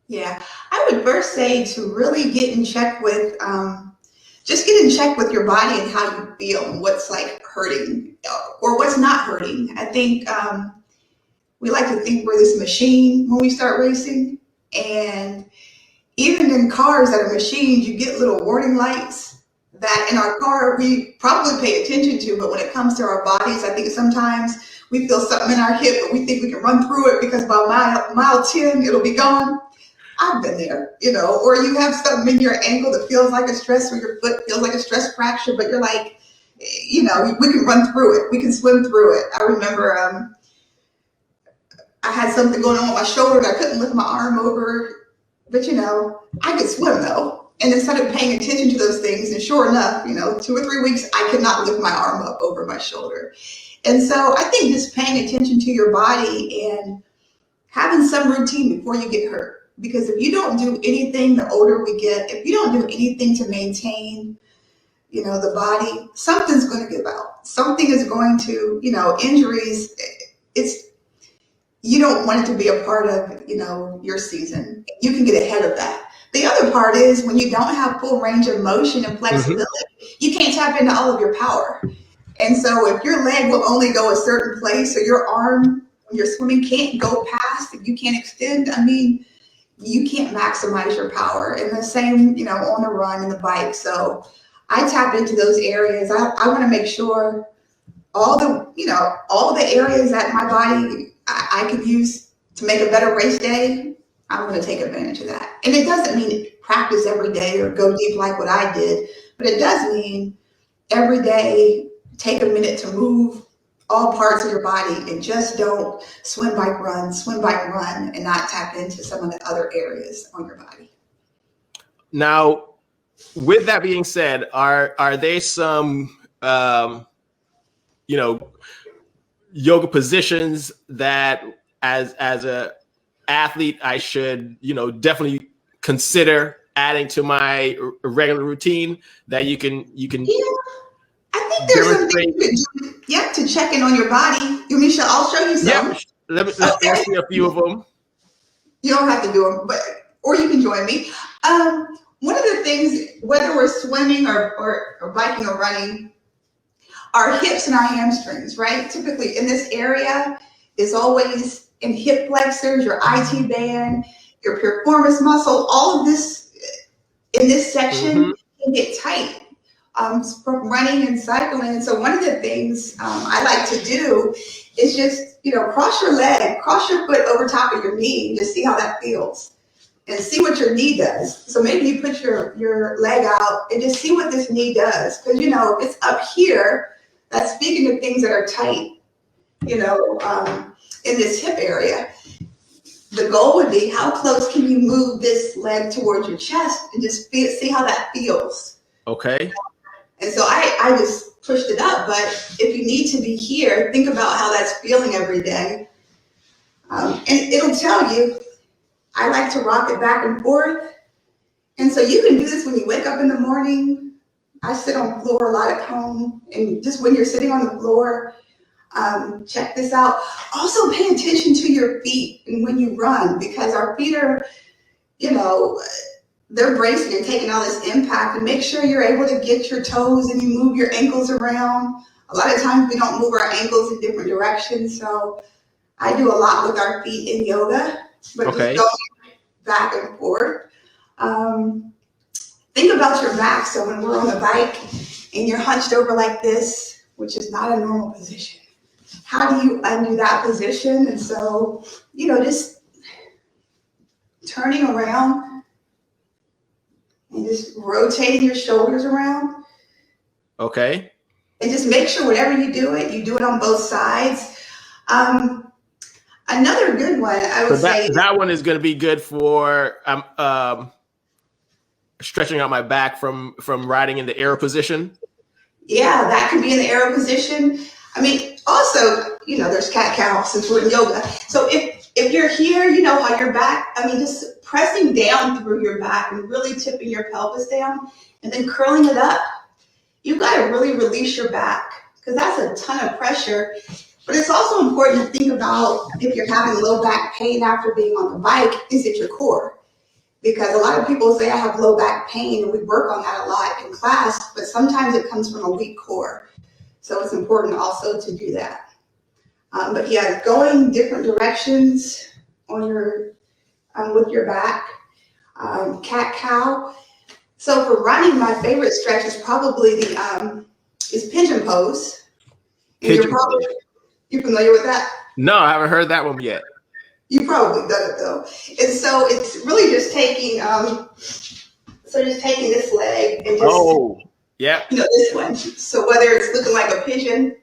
B: Yeah, I would first say to really get in check with, just get in check with your body and how you feel and what's like hurting or what's not hurting. I think we like to think we're this machine when we start racing. And even in cars that are machines, you get little warning lights that in our car we probably pay attention to. But when it comes to our bodies, I think sometimes we feel something in our hip, but we think we can run through it because by mile 10, it'll be gone. I've been there, or you have something in your ankle that feels like a stress, or your foot feels like a stress fracture, but you're like, we can run through it. We can swim through it. I remember I had something going on with my shoulder and I couldn't lift my arm over, but I could swim though. And then started paying attention to those things. And sure enough, 2 or 3 weeks, I could not lift my arm up over my shoulder. And so I think just paying attention to your body and having some routine before you get hurt. Because if you don't do anything, the older we get, if you don't do anything to maintain, the body, something's going to give out. Something is going to, injuries, you don't want it to be a part of, your season. You can get ahead of that. The other part is when you don't have full range of motion and flexibility, you can't tap into all of your power. And so if your leg will only go a certain place, or your arm when you're swimming can't go past, if you can't extend, you can't maximize your power. And the same, on the run and the bike. So I tap into those areas. I want to make sure all the areas that my body I can use to make a better race day, I'm going to take advantage of that. And it doesn't mean practice every day or go deep like what I did, but it does mean every day take a minute to move all parts of your body and just don't swim, bike, run, and not tap into some of the other areas on your body.
A: Now, with that being said, are there some yoga positions that as a athlete I should definitely consider adding to my regular routine that you can
B: I think there's something you can do, to check in on your body. I'll show you some.
A: Let me see a few of them.
B: You don't have to do them, or you can join me. One of the things, whether we're swimming or biking or running, our hips and our hamstrings, right? Typically in this area is always in hip flexors, your IT band, your piriformis muscle, all of this in this section can get tight from running and cycling. And so one of the things I like to do is just, cross your leg, cross your foot over top of your knee and just see how that feels and see what your knee does. So maybe you put your leg out and just see what this knee does. Because, if it's up here, that's speaking to things that are tight, in this hip area. The goal would be how close can you move this leg towards your chest and just see how that feels.
A: Okay.
B: And so I just pushed it up, but if you need to be here, think about how that's feeling every day. And it'll tell you, I like to rock it back and forth. And so you can do this when you wake up in the morning. I sit on the floor a lot at home, and just when you're sitting on the floor, check this out. Also pay attention to your feet and when you run, because our feet are, they're bracing and taking all this impact, and make sure you're able to get your toes and you move your ankles around. A lot of times we don't move our ankles in different directions. So I do a lot with our feet in yoga, but just go back and forth. Think about your back. So when we're on the bike and you're hunched over like this, which is not a normal position, how do you undo that position? And so, just turning around and just rotating your shoulders around.
A: Okay.
B: And just make sure whatever you do it on both sides. Another good one, I would say.
A: That one is going to be good for stretching out my back from riding in the arrow position.
B: Yeah, that could be in the arrow position. Also, there's cat-cow since we're in yoga. So if you're here, how your back, just pressing down through your back and really tipping your pelvis down and then curling it up. You've got to really release your back because that's a ton of pressure. But it's also important to think about if you're having low back pain after being on the bike, is it your core? Because a lot of people say I have low back pain, and we work on that a lot in class, but sometimes it comes from a weak core. So it's important also to do that. But yeah, going different directions on your with your back, cat-cow. So for running, my favorite stretch is probably is pigeon pose. You familiar with that?
A: No, I haven't heard that one yet.
B: You probably done it though. And so it's really just taking this leg and just
A: yeah.
B: This one. So whether it's looking like a pigeon,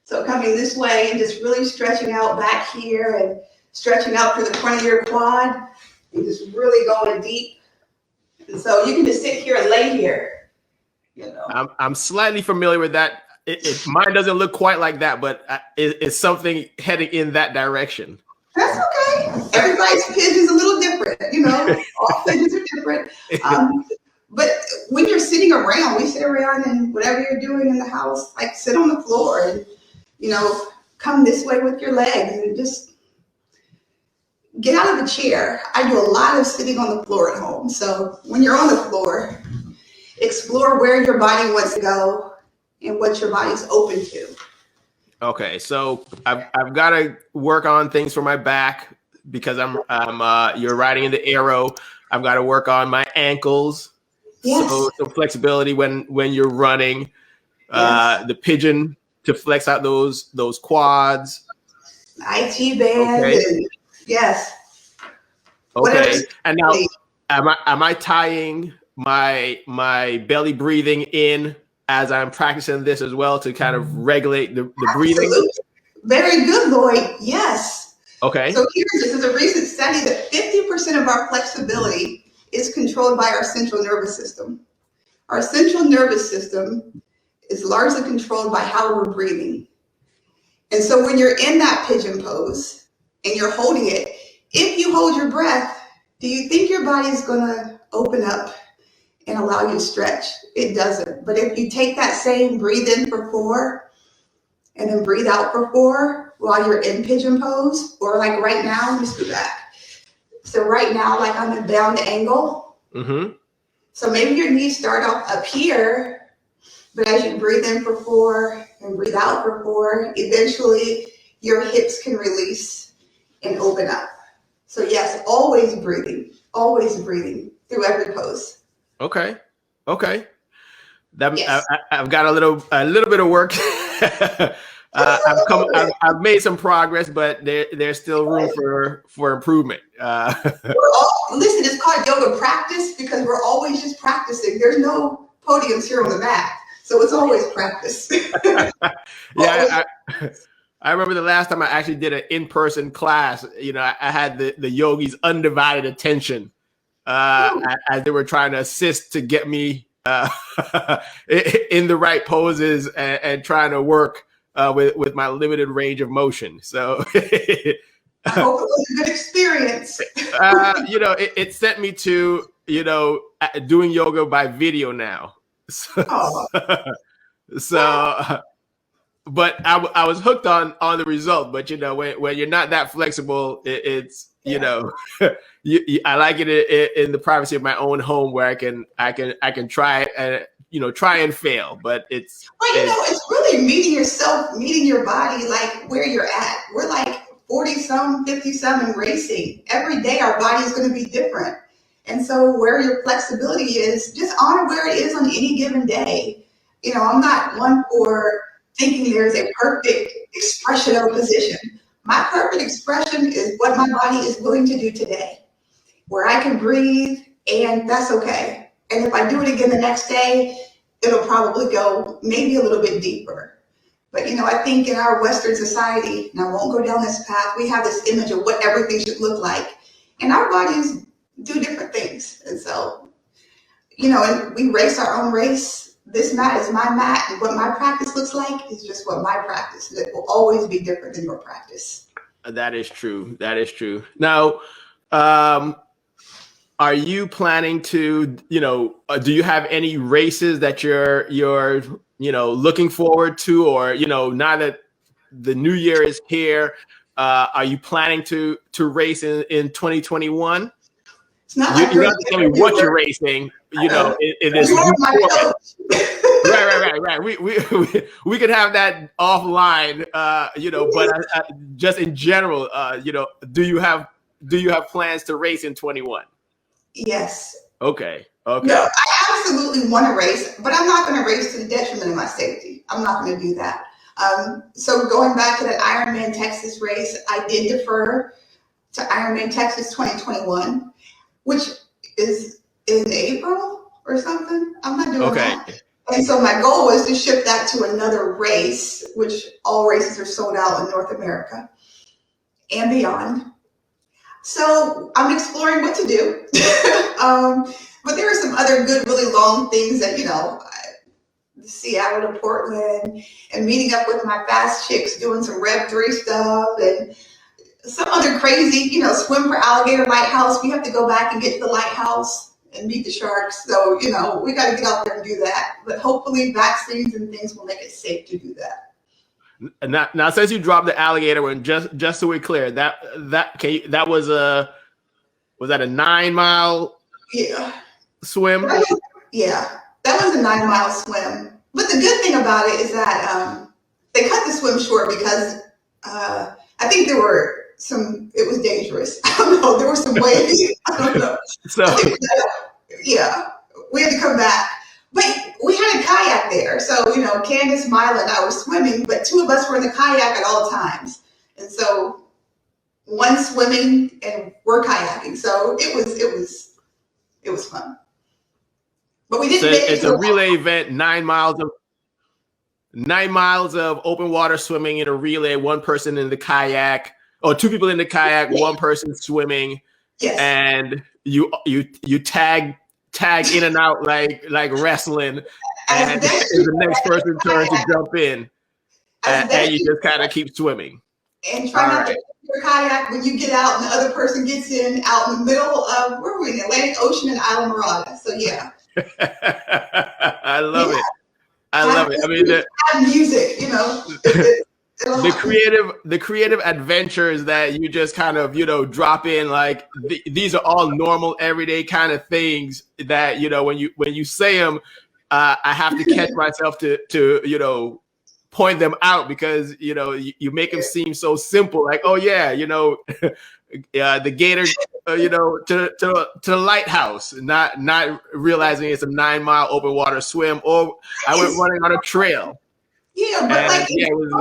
B: so coming this way and just really stretching out back here and stretching out through the front of your quad and just really going deep. And so you can just sit here and lay here.
A: I'm slightly familiar with that. Mine doesn't look quite like that, but it's something heading in that direction.
B: That's okay. Everybody's pigeon's a little different, all pigeons are different. But when you're sitting around, we sit around and whatever you're doing in the house, like sit on the floor and, come this way with your legs and just get out of the chair. I do a lot of sitting on the floor at home. So when you're on the floor, explore where your body wants to go and what your body's open to.
A: Okay, so I've got to work on things for my back because you're riding in the aero. I've got to work on my ankles.
B: Yes.
A: So some flexibility when you're running.
B: Yes.
A: The pigeon to flex out those quads.
B: IT band.
A: Okay.
B: Yes.
A: Okay. And now, am I tying my belly breathing in as I'm practicing this as well to kind of regulate the breathing?
B: Very good, Lloyd. Yes.
A: Okay.
B: So this is a recent study that 50% of our flexibility is controlled by our central nervous system. Our central nervous system is largely controlled by how we're breathing. And so when you're in that pigeon pose and you're holding it, if you hold your breath, do you think your body is going to open up and allow you to stretch? It doesn't. But if you take that same breathe in for 4 and then breathe out for 4 while you're in pigeon pose, or like right now, let me scoot back. So right now, like I'm in bound angle.
A: Mm-hmm.
B: So maybe your knees start off up here, but as you breathe in for 4 and breathe out for 4, eventually your hips can release and open up. So yes, always breathing through every pose.
A: Okay. That
B: Yes.
A: I've got a little bit of work. I've made some progress, but there's still room for improvement.
B: Listen, it's called yoga practice because we're always just practicing. There's no podiums here on the mat, so it's always practice.
A: Yeah, I remember the last time I actually did an in-person class. I had the yogis' undivided attention as they were trying to assist to get me in the right poses and trying to work with my limited range of motion. So
B: I hope it was a good experience.
A: It sent me to, doing yoga by video now. But I was hooked on the result. But, when you're not that flexible, it's, I like it in the privacy of my own home where I can try it and, try and fail. But it's
B: really meeting yourself, meeting your body, like where you're at. We're like 40-some, 50-some and racing. Every day our body is going to be different. And so where your flexibility is, just honor where it is on any given day. I'm not one for thinking there's a perfect expression of a position. My perfect expression is what my body is willing to do today, where I can breathe, and that's okay. And if I do it again the next day, it'll probably go maybe a little bit deeper. But, I think in our Western society, and I won't go down this path, we have this image of what everything should look like. And our bodies do different things. And so, and we race our own race. This mat is my mat, and what my practice looks like is just what my practice is. It will always be different than your practice.
A: That is true. Now, are you planning to, do you have any races that you're looking forward to, or, now that the new year is here, are you planning to race in 2021?
B: It's not
A: you
B: like
A: don't have to tell me what you're racing, in this. Right. We could have that offline, but just in general, do you have plans to race in 21?
B: Yes.
A: Okay.
B: No, I absolutely want to race, but I'm not going to race to the detriment of my safety. I'm not going to do that. So going back to that Ironman Texas race, I did defer to Ironman Texas 2021, which is in April or something. I'm not doing that. And so my goal was to ship that to another race, which all races are sold out in North America and beyond. So I'm exploring what to do. But there are some other good, really long things that, Seattle to Portland and meeting up with my fast chicks, doing some Rev 3 stuff and some other crazy, swim for Alligator Lighthouse. We have to go back and get to the lighthouse and meet the sharks. So, we got to get out there and do that. But hopefully vaccines and things will make it safe to do that.
A: Now, since you dropped the alligator one, just so we're clear, that was that a 9-mile swim?
B: That was a 9-mile swim. But the good thing about it is that they cut the swim short because I think it was dangerous. I don't know, there were some waves. I don't know.
A: So
B: we had to come back. But we had a kayak there. So, Candace, Mila, and I were swimming, but 2 of us were in the kayak at all times. And so one swimming and we're kayaking. So it was fun. But we didn't make it.
A: It's a relay event, 9 miles of open water swimming in a relay, 1 person in the kayak, or 2 people in the kayak, 1 person swimming.
B: Yes.
A: And you tag in and out like wrestling, and it's the next person's turn to jump in, and you just kind of keep swimming.
B: And try not to get your kayak when you get out and the other person gets in out in the middle of, where were we, in the Atlantic Ocean and Isla Morada. So yeah.
A: I love it. I love it. I mean,
B: music,
A: the creative adventures that you just kind of drop in, like these are all normal everyday kind of things that when you say them, I have to catch myself to point them out, because you make them seem so simple, like, oh yeah, the gator to the lighthouse, not realizing it's a 9-mile open water swim, or I went running on a trail.
B: Yeah, but
A: it was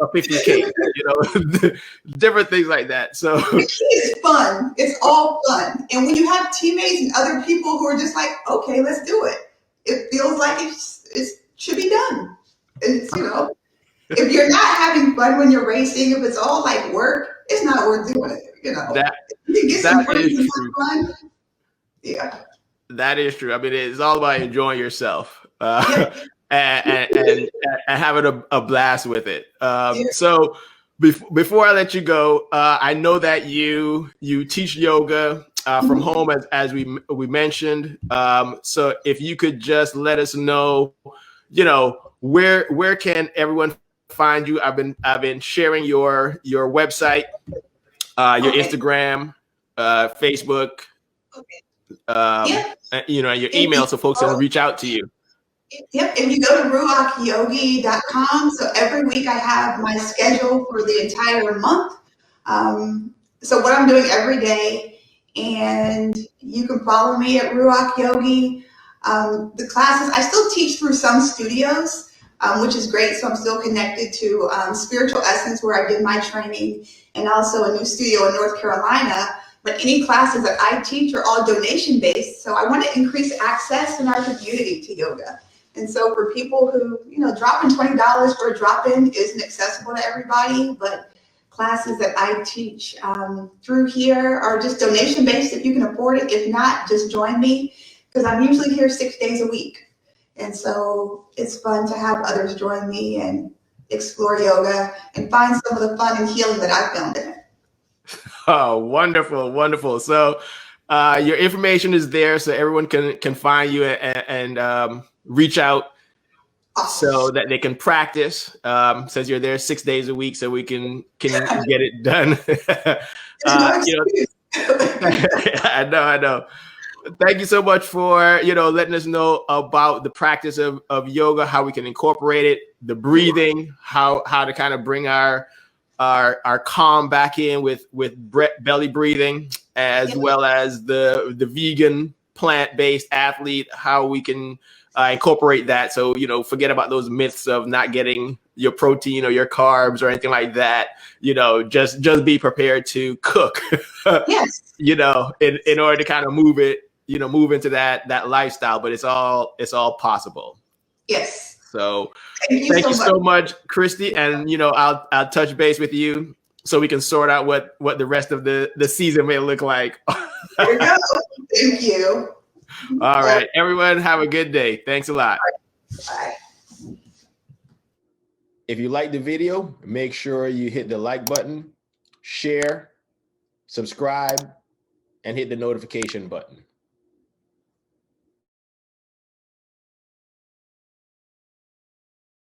A: a 50K, different things like that. So
B: it's fun. It's all fun. And when you have teammates and other people who are just like, okay, let's do it. It feels like it should be done. It's, if you're not having fun when you're racing, if it's all like work, it's not worth doing it.
A: That is true.
B: Fun. Yeah.
A: That is true. I mean, it's all about enjoying yourself. And having a blast with it. So before I let you go, I know that you teach yoga from home, as we mentioned. So if you could just let us know, where can everyone find you? I've been sharing your website, your Instagram, Facebook, your email, so folks can reach out to you.
B: Yep, if you go to ruachyogi.com, so every week I have my schedule for the entire month. So what I'm doing every day, and you can follow me at Ruach Yogi. The classes, I still teach through some studios, which is great. So I'm still connected to Spiritual Essence, where I did my training, and also a new studio in North Carolina. But any classes that I teach are all donation based. So I want to increase access in our community to yoga. And so for people who, dropping $20 for a drop-in isn't accessible to everybody, but classes that I teach through here are just donation-based if you can afford it. If not, just join me, because I'm usually here 6 days a week. And so it's fun to have others join me and explore yoga and find some of the fun and healing that I found in it.
A: Oh, wonderful, wonderful. So your information is there, so everyone can find you and reach out, so that they can practice. Says you're there 6 days a week, so we can get it done. I know. Thank you so much for letting us know about the practice of yoga, how we can incorporate it, the breathing, how to kind of bring our calm back in with belly breathing, as well as the vegan plant-based athlete, how we can incorporate that. So, forget about those myths of not getting your protein or your carbs or anything like that. Just be prepared to cook,
B: Yes.
A: in order to kind of move into that lifestyle, but it's all possible.
B: Yes.
A: So
B: Thank
A: you so much, Christy. And, I'll touch base with you so we can sort out what the rest of the season may look like.
B: There you go. Thank you.
A: All right, everyone, have a good day. Thanks a lot.
B: Bye.
A: If you like the video, make sure you hit the like button, share, subscribe, and hit the notification button.